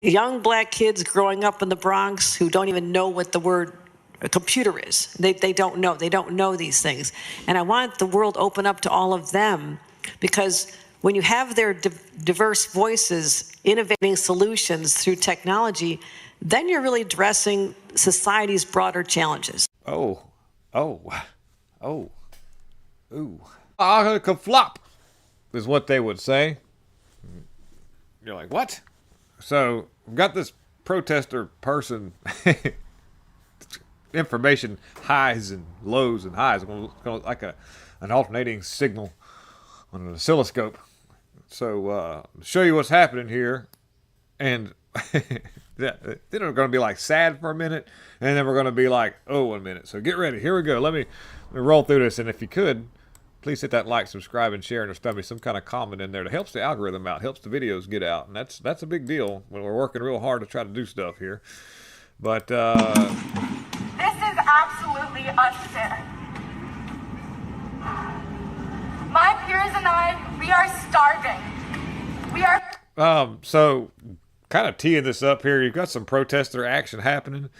Young black kids growing up in the Bronx who don't even know what the word a computer is. They don't know. They don't know these things. And I want the world open up to all of them, because when you have their diverse voices innovating solutions through technology, then you're really addressing society's broader challenges. Oh, ooh. Ah, flop is what they would say. You're like, what? So, we've got this protester person, information highs and lows and highs, like an alternating signal on an oscilloscope. So, show you what's happening here. And then we're going to be like sad for a minute, and then we're going to be like, oh, 1 minute. So get ready. Here we go. Let me roll through this. And if you could, please hit that like, subscribe, and share, and there's me some kind of comment in there that helps the algorithm out, helps the videos get out. And that's a big deal when we're working real hard to try to do stuff here. But this is absolutely unfair. My peers and I, we are starving. We are... So kind of teeing this up here, you've got some protester action happening,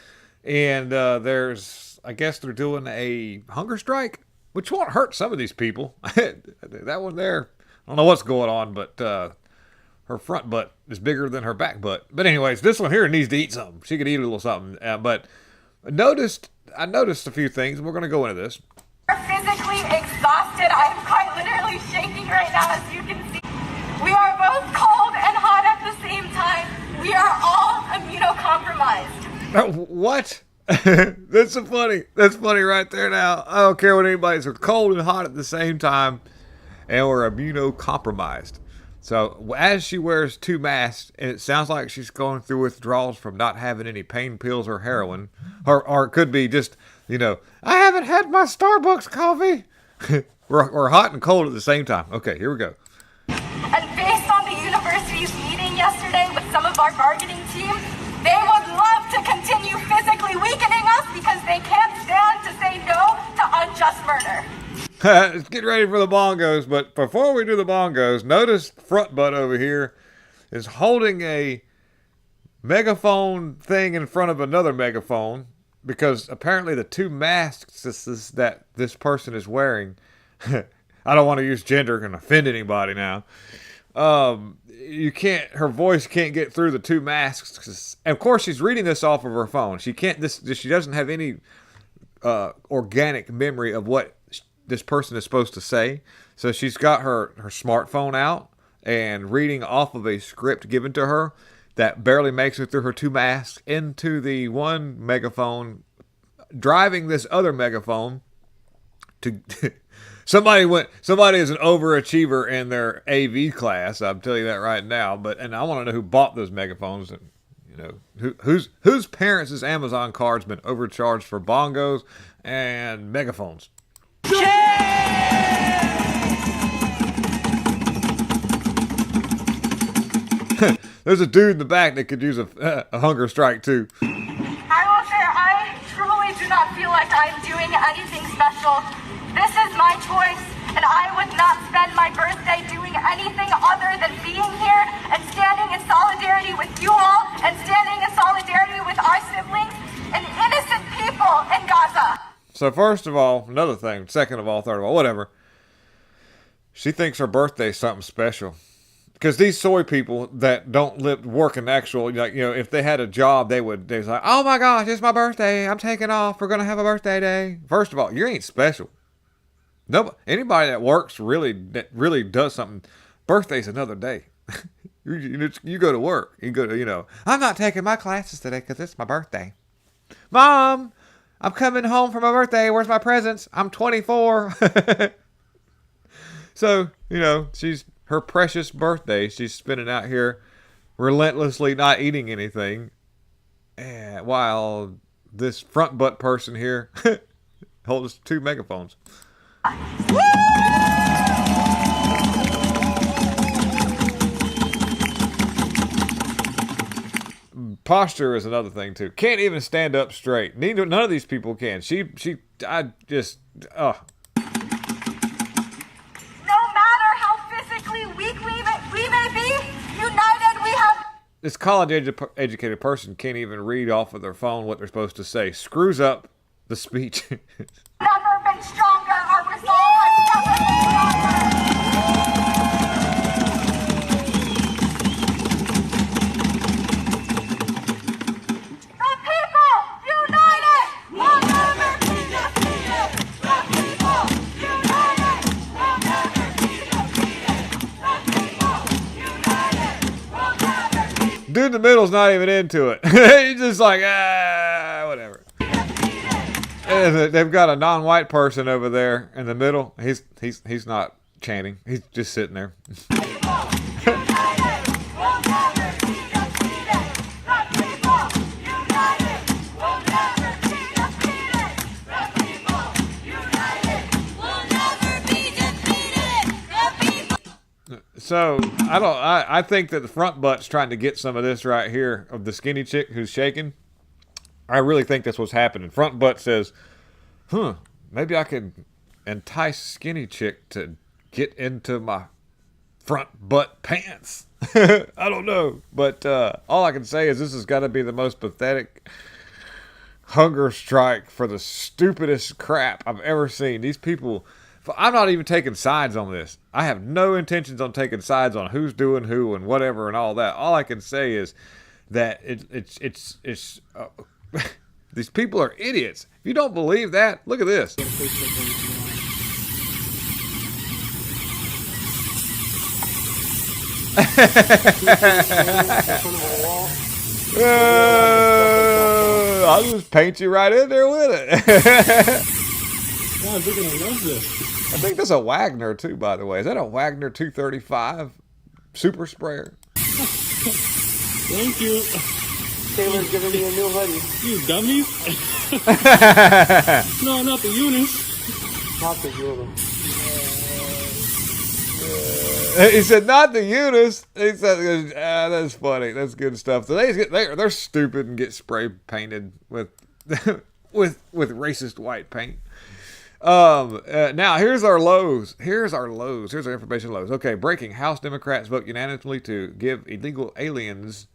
and there's, I guess they're doing a hunger strike, which won't hurt some of these people. That one there, I don't know what's going on, but her front butt is bigger than her back butt. But anyways, this one here needs to eat something. She could eat a little something. But I noticed a few things. We're going to go into this. We're physically exhausted. I'm quite literally shaking right now, as you can see. We are both cold and hot at the same time. We are all immunocompromised. What? That's funny right there now. I don't care what anybody says. We're cold and hot at the same time, and we're immunocompromised. So as she wears 2 masks, and it sounds like she's going through withdrawals from not having any pain pills or heroin, or it could be just, I haven't had my Starbucks coffee. we're hot and cold at the same time. Okay, here we go. And based on the university's meeting yesterday with some of our bargaining team, they would love to continue physically weakening us because they can't stand to say no to unjust murder. Let's get ready for the bongos, but before we do the bongos, notice front butt over here is holding a megaphone thing in front of another megaphone, because apparently the 2 masks that this person is wearing, I don't want to use gender and offend anybody now. Her voice can't get through the 2 masks. And of course, she's reading this off of her phone. She doesn't have any organic memory of what this person is supposed to say. So she's got her smartphone out and reading off of a script given to her that barely makes it through her 2 masks into the one megaphone, driving this other megaphone to... Somebody is an overachiever in their AV class. I'm telling you that right now. And I want to know who bought those megaphones, and whose parents' Amazon card's been overcharged for bongos and megaphones. There's a dude in the back that could use a hunger strike too. I will say I truly do not feel like I'm doing anything special. This is my choice, and I would not spend my birthday doing anything other than being here and standing in solidarity with you all and standing in solidarity with our siblings and innocent people in Gaza. So first of all, another thing. Second of all, third of all, whatever. She thinks her birthday is something special. Because these soy people that don't work in actual, if they had a job, they're like, oh my gosh, it's my birthday. I'm taking off. We're going to have a birthday day. First of all, you ain't special. Anybody that works really does something. Birthday's another day. You go to work. You go to, I'm not taking my classes today because it's my birthday. Mom, I'm coming home for my birthday. Where's my presents? I'm 24. So, she's her precious birthday. She's spending out here relentlessly not eating anything. While this front butt person here holds 2 megaphones. Posture is another thing too. Can't even stand up straight. None of these people can. I just, No matter how physically weak we may be, united we have... this educated person can't even read off of their phone what they're supposed to say. Screws up the speech. Never been stronger. Our resolve has never been stronger. The people united will never be defeated. The people united will never be defeated. The people united will never be defeated. Dude in the middle's not even into it. He's just like, whatever. And they've got a non-white person over there in the middle. He's not chanting. He's just sitting there. So I think that the front butt's trying to get some of this right here of the skinny chick who's shaking. I really think that's what's happening. Front butt says, maybe I could entice skinny chick to get into my front butt pants. I don't know. But all I can say is this has got to be the most pathetic hunger strike for the stupidest crap I've ever seen. These people, I'm not even taking sides on this. I have no intentions on taking sides on who's doing who and whatever and all that. All I can say is that it's these people are idiots. If you don't believe that, look at this. I'll just paint you right in there with it. God, they're gonna love this. I think that's a Wagner too, by the way. Is that a Wagner 235 super sprayer? Thank you. Taylor's giving me a new hoodie. You dummies. No, not the Eunice. Not the Eunice. He said, not the Eunice. He said, that's funny. That's good stuff. So they're stupid and get spray painted with with racist white paint. Now here's our lows. Here's our information lows. Okay, breaking. House Democrats vote unanimously to give illegal aliens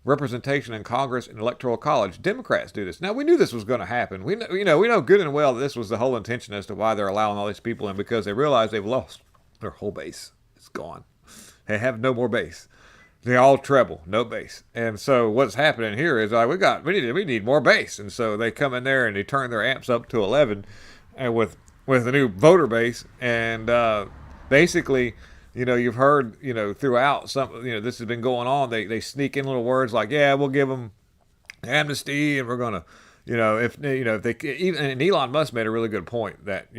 representation in Congress and Electoral College. Democrats do this. Now, we knew this was going to happen. We know good and well that this was the whole intention as to why they're allowing all these people in, because they realize they've lost their whole base. It's gone. They have no more base. They all treble, no base. And so what's happening here is like we need more base. And so they come in there and they turn their amps up to 11, and with a new voter base, and basically, you've heard, throughout this has been going on. They sneak in little words like, yeah, we'll give them amnesty, and we're gonna, if they even, and Elon Musk made a really good point that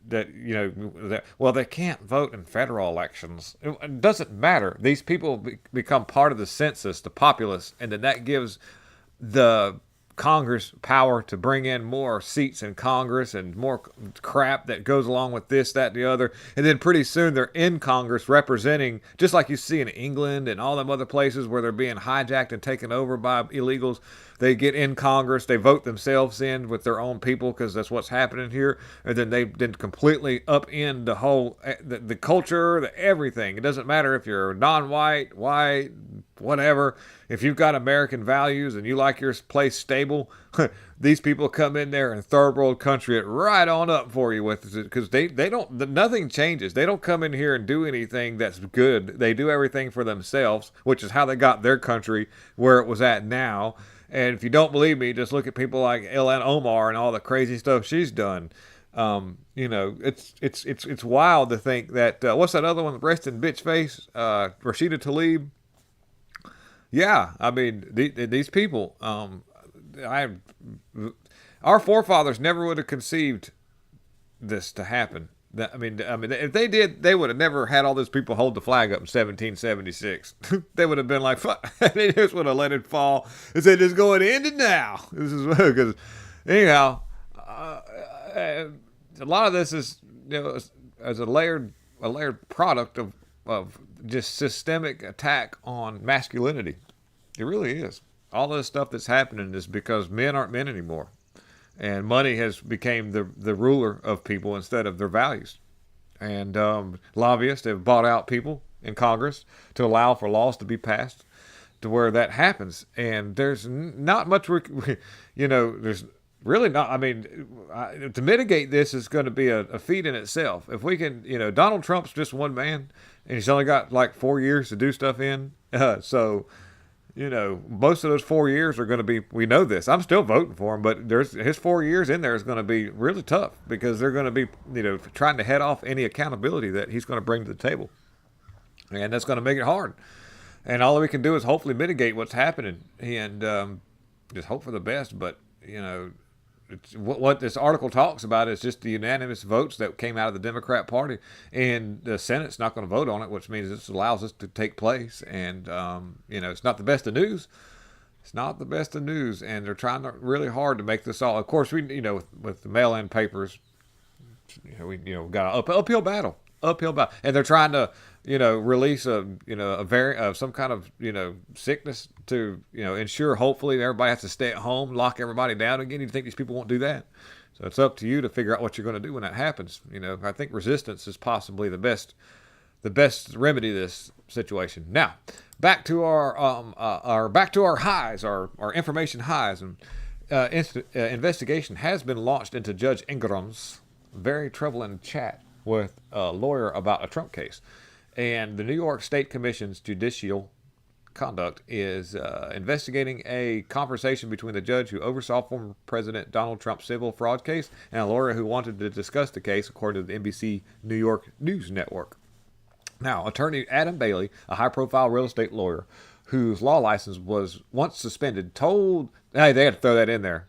they can't vote in federal elections. It doesn't matter. These people become part of the census, the populace, and then that gives the Congress power to bring in more seats in Congress and more crap that goes along with this, that, and the other. And then pretty soon they're in Congress representing, just like you see in England and all them other places where they're being hijacked and taken over by illegals. They get in Congress, they vote themselves in with their own people, because that's what's happening here. And then they completely upend the whole, the culture, the everything. It doesn't matter if you're non-white, white, whatever. If you've got American values and you like your place stable, these people come in there and third world country it right on up for you with it, because they don't, nothing changes. They don't come in here and do anything that's good. They do everything for themselves, which is how they got their country where it was at now. And if you don't believe me, just look at people like Ilhan Omar and all the crazy stuff she's done. It's wild to think that what's that other one? Rest in bitch face, Rashida Tlaib. Yeah, I mean these people. Our forefathers never would have conceived this to happen. I mean, if they did, they would have never had all those people hold the flag up in 1776. They would have been like, fuck. They just would have let it fall and said, "It's going to end it now." This is because, anyhow, a lot of this is as a layered product of just systemic attack on masculinity. It really is. All this stuff that's happening is because men aren't men anymore. And money has become the ruler of people instead of their values. And lobbyists have bought out people in Congress to allow for laws to be passed. to where that happens. And there's not much there's really not. I mean, to mitigate this is going to be a feat in itself. If we can, Donald Trump's just one man, and he's only got like 4 years to do stuff in. So, most of those 4 years are going to be. We know this. I'm still voting for him, but his 4 years in there is going to be really tough because they're going to be, trying to head off any accountability that he's going to bring to the table, and that's going to make it hard. And all we can do is hopefully mitigate what's happening and just hope for the best. But what this article talks about is just the unanimous votes that came out of the Democrat Party, and the Senate's not going to vote on it, which means this allows this to take place. And it's not the best of news. It's not the best of news, and they're trying really hard to make this all. Of course, we with the mail-in papers, we got an uphill battle, and they're trying to release some kind of sickness to ensure hopefully everybody has to stay at home, lock everybody down again. You think these people won't do that? So it's up to you to figure out what you're going to do when that happens. I think resistance is possibly the best remedy to this situation. Now, back to our highs, our information highs, and investigation has been launched into Judge Ingram's very troubling chat with a lawyer about a Trump case. And the New York State Commission's Judicial Conduct is investigating a conversation between the judge who oversaw former President Donald Trump's civil fraud case and a lawyer who wanted to discuss the case, according to the NBC New York News Network. Now, attorney Adam Bailey, a high-profile real estate lawyer whose law license was once suspended, told... Hey, they had to throw that in there.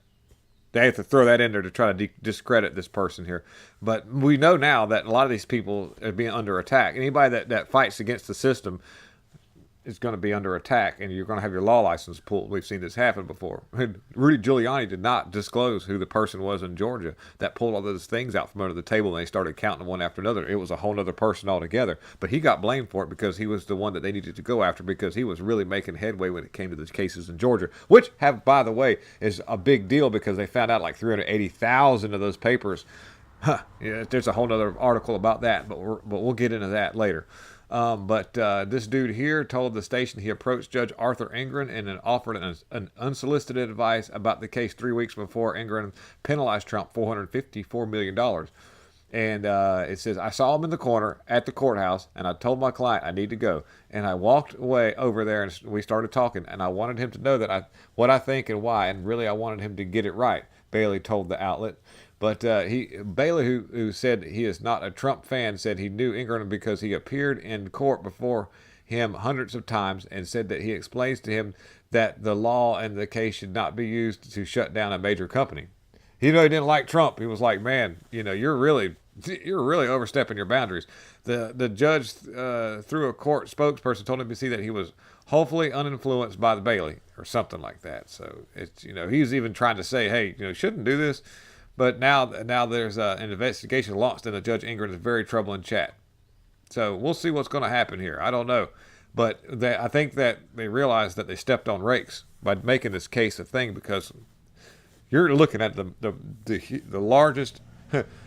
They have to throw that in there to try to discredit this person here. But we know now that a lot of these people are being under attack. Anybody that fights against the system is going to be under attack, and you're going to have your law license pulled. We've seen this happen before. Rudy Giuliani did not disclose who the person was in Georgia that pulled all those things out from under the table, and they started counting one after another. It was a whole other person altogether. But he got blamed for it because he was the one that they needed to go after, because he was really making headway when it came to the cases in Georgia, which by the way, is a big deal because they found out like 380,000 of those papers. There's a whole other article about that, but we'll get into that later. But this dude here told the station he approached Judge Arthur Engoron and offered an unsolicited advice about the case 3 weeks before Engoron penalized Trump $454 million. And it says, I saw him in the corner at the courthouse, and I told my client I need to go. And I walked away over there, and we started talking, and I wanted him to know that what I think and why, and really I wanted him to get it right, Bailey told the outlet. But Bailey, who said he is not a Trump fan, said he knew Engoron because he appeared in court before him hundreds of times, and said that he explains to him that the law and the case should not be used to shut down a major company. He didn't like Trump. He was like, man, you're really overstepping your boundaries. The judge, through a court spokesperson, told NBC that he was hopefully uninfluenced by the Bailey or something like that. So it's he's even trying to say, hey, shouldn't do this. But now there's an investigation launched into Judge Ingram's very troubling chat. So we'll see what's going to happen here. I don't know. But I think that they realized that they stepped on rakes by making this case a thing, because you're looking at the largest.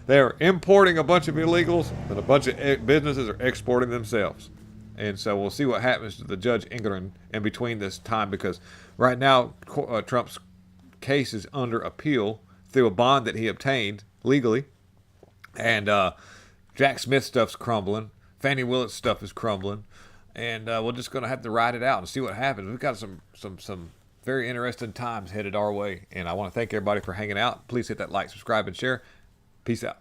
They're importing a bunch of illegals, and a bunch of businesses are exporting themselves. And so we'll see what happens to the Judge Engoron in between this time, because right now Trump's case is under appeal through a bond that he obtained legally, and Jack Smith stuff's crumbling, Fannie Willis stuff is crumbling, and we're just going to have to ride it out and see what happens. We've got some very interesting times headed our way, and I want to thank everybody for hanging out. Please hit that like, subscribe, and share. Peace out.